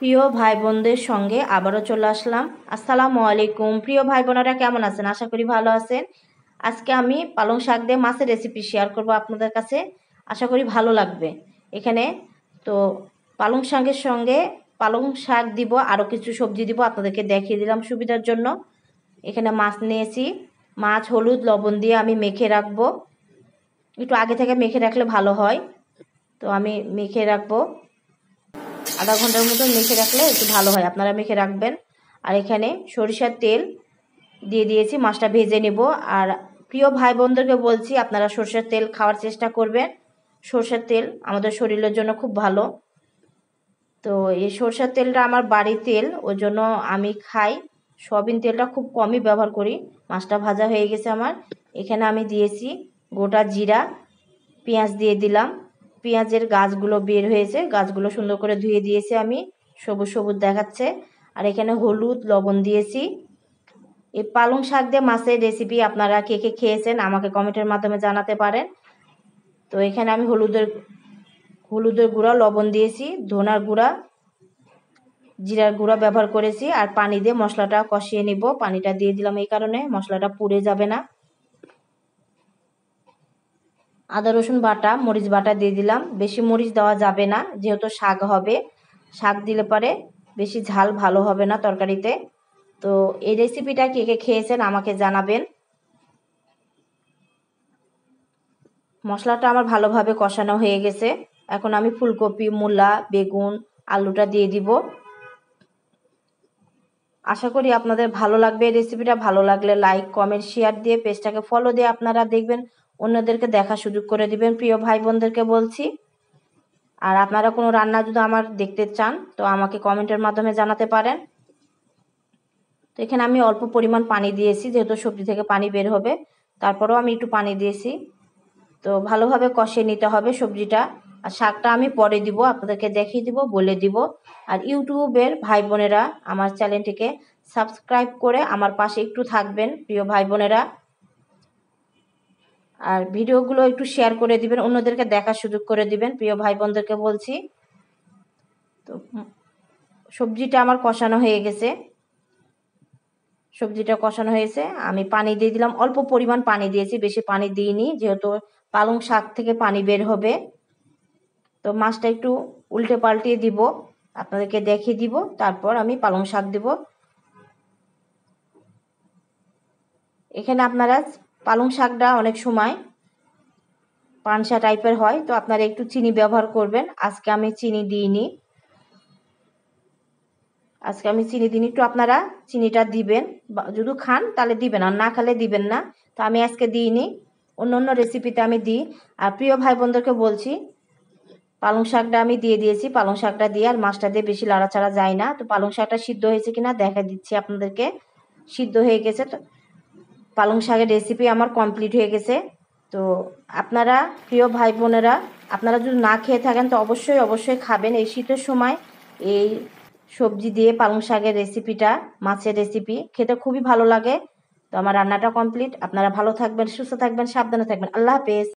প্রিয় ভাই বোনদের সঙ্গে আবারও চলে আসলাম। আসসালামু আলাইকুম। প্রিয় ভাই বোনেরা কেমন আছেন? আশা করি ভালো আছেন। আজকে আমি পালং শাক দিয়ে মাছের রেসিপি শেয়ার করব আপনাদের কাছে। আশা করি ভালো লাগবে। এখানে তো পালং শাকের সঙ্গে পালং শাক দিব, আরও কিছু সবজি দিব, আপনাদেরকে দেখিয়ে দিলাম সুবিধার জন্য। এখানে মাছ নিয়েছি। মাছ হলুদ লবণ দিয়ে আমি মেখে রাখবো। একটু আগে থেকে মেখে রাখলে ভালো হয়, তো আমি মেখে রাখবো। আধা ঘন্টার মতো মেখে রাখলে একটু ভালো হয়, আপনারা মেখে রাখবেন। আর এখানে সরিষার তেল দিয়ে দিয়েছি, মাছটা ভেজে নেব। আর প্রিয় ভাই বোনদেরকে বলছি, আপনারা সরষের তেল খাওয়ার চেষ্টা করবেন। সরষের তেল আমাদের শরীরের জন্য খুব ভালো। তো এই সরষের তেলটা আমার বাড়ির তেল, ওই জন্য আমি খাই। সয়াবিন তেলটা খুব কমই ব্যবহার করি। মাছটা ভাজা হয়ে গেছে আমার। এখানে আমি দিয়েছি গোটা জিরা, পেঁয়াজ দিয়ে দিলাম। পেঁয়াজের গাছগুলো বের হয়েছে, গাছগুলো সুন্দর করে ধুয়ে দিয়েছি আমি, সবুজ সবুজ দেখাচ্ছে। আর এখানে হলুদ লবণ দিয়েছি। এই পালং শাক দিয়ে মাছের রেসিপি আপনারা কে কে খেয়েছেন আমাকে কমেন্টের মাধ্যমে জানাতে পারেন। তো এখানে আমি হলুদের গুঁড়া, লবণ দিয়েছি, ধনার গুঁড়া, জিরার গুঁড়া ব্যবহার করেছি। আর পানি দিয়ে মশলাটা কষিয়ে নিব। পানিটা দিয়ে দিলাম এই কারণে মশলাটা পুড়ে যাবে না। আদা রসুন বাটা, মরিচ বাটা দিয়ে দিলাম। বেশি মরিচ দেওয়া যাবে না, যেহেতু শাক হবে। শাক দিলে পরে বেশি ঝাল ভালো হবে না তরকারিতে। তো এই রেসিপিটা কে কে খেয়েছেন আমাকে জানাবেন। মশলাটা আমার ভালোভাবে কষানো হয়ে গেছে। এখন আমি ফুলকপি, মূলা, বেগুন, আলুটা দিয়ে দিব। আশা করি আপনাদের ভালো লাগবে এই রেসিপিটা। ভালো লাগলে লাইক কমেন্ট শেয়ার দিয়ে পেজটাকে ফলো দিয়ে আপনারা দেখবেন, অন্যদেরকে দেখার সুযোগ করে দিবেন প্রিয় ভাই বোনদেরকে বলছি। আর আপনারা কোনো রান্না যদি আমার দেখতে চান তো আমাকে কমেন্টের মাধ্যমে জানাতে পারেন। তো এখানে আমি অল্প পরিমাণ পানি দিয়েছি, যেহেতু সবজি থেকে পানি বের হবে, তারপরেও আমি একটু পানি দিয়েছি। তো ভালোভাবে কষিয়ে নিতে হবে সবজিটা। আর শাকটা আমি পরে দিব, আপনাদেরকে দেখিয়ে দিব, বলে দিব। আর ইউটিউবের ভাই বোনেরা আমার চ্যানেলটিকে সাবস্ক্রাইব করে আমার পাশে একটু থাকবেন প্রিয় ভাই বোনেরা। আর ভিডিওগুলো একটু শেয়ার করে দিবেন, অন্যদেরকে দেখার সুযোগ করে দিবেন প্রিয় ভাই বোনদেরকে বলছি। তো সবজিটা আমার কষানো হয়ে গেছে। সবজিটা কষানো হয়েছে, আমি পানি দিয়ে দিলাম। অল্প পরিমাণ পানি দিয়েছি, বেশি পানি দিইনি, যেহেতু পালং শাক থেকে পানি বের হবে। তো মাছটা একটু উল্টে পাল্টিয়ে দিব, আপনাদেরকে দেখিয়ে দিব। তারপর আমি পালং শাক দিব। এখানে আপনারা পালং শাকটা অনেক সময় পানসা টাইপের হয়, তো আপনারা একটু চিনি ব্যবহার করবেন। আজকে আমি চিনি দিইনি, একটু আপনারা চিনিটা দিবেন, যদি খান তাহলে দিবেন, আর না খেলে দিবেন না। তো আমি আজকে দিইনি, অন্য রেসিপিতে আমি দিই। আর প্রিয় ভাই বোনদেরকে বলছি, পালং শাকটা আমি দিয়ে দিয়েছি। পালং শাকটা দিয়ে আর মাছটা দিয়ে বেশি লাড়াচাড়া যায় না। তো পালং শাকটা সিদ্ধ হয়েছে কিনা দেখা দিচ্ছি আপনাদেরকে। সিদ্ধ হয়ে গেছে। তো পালং শাকের রেসিপি আমার কমপ্লিট হয়ে গেছে। তো আপনারা প্রিয় ভাই বোনেরা, আপনারা যদি না খেয়ে থাকেন তো অবশ্যই খাবেন। এই শীতের সময় এই সবজি দিয়ে পালং শাকের রেসিপিটা, মাছের রেসিপি খেতে খুবই ভালো লাগে। তো আমার রান্নাটা কমপ্লিট। আপনারা ভালো থাকবেন, সুস্থ থাকবেন, সাবধানে থাকবেন। আল্লাহ হাফেজ।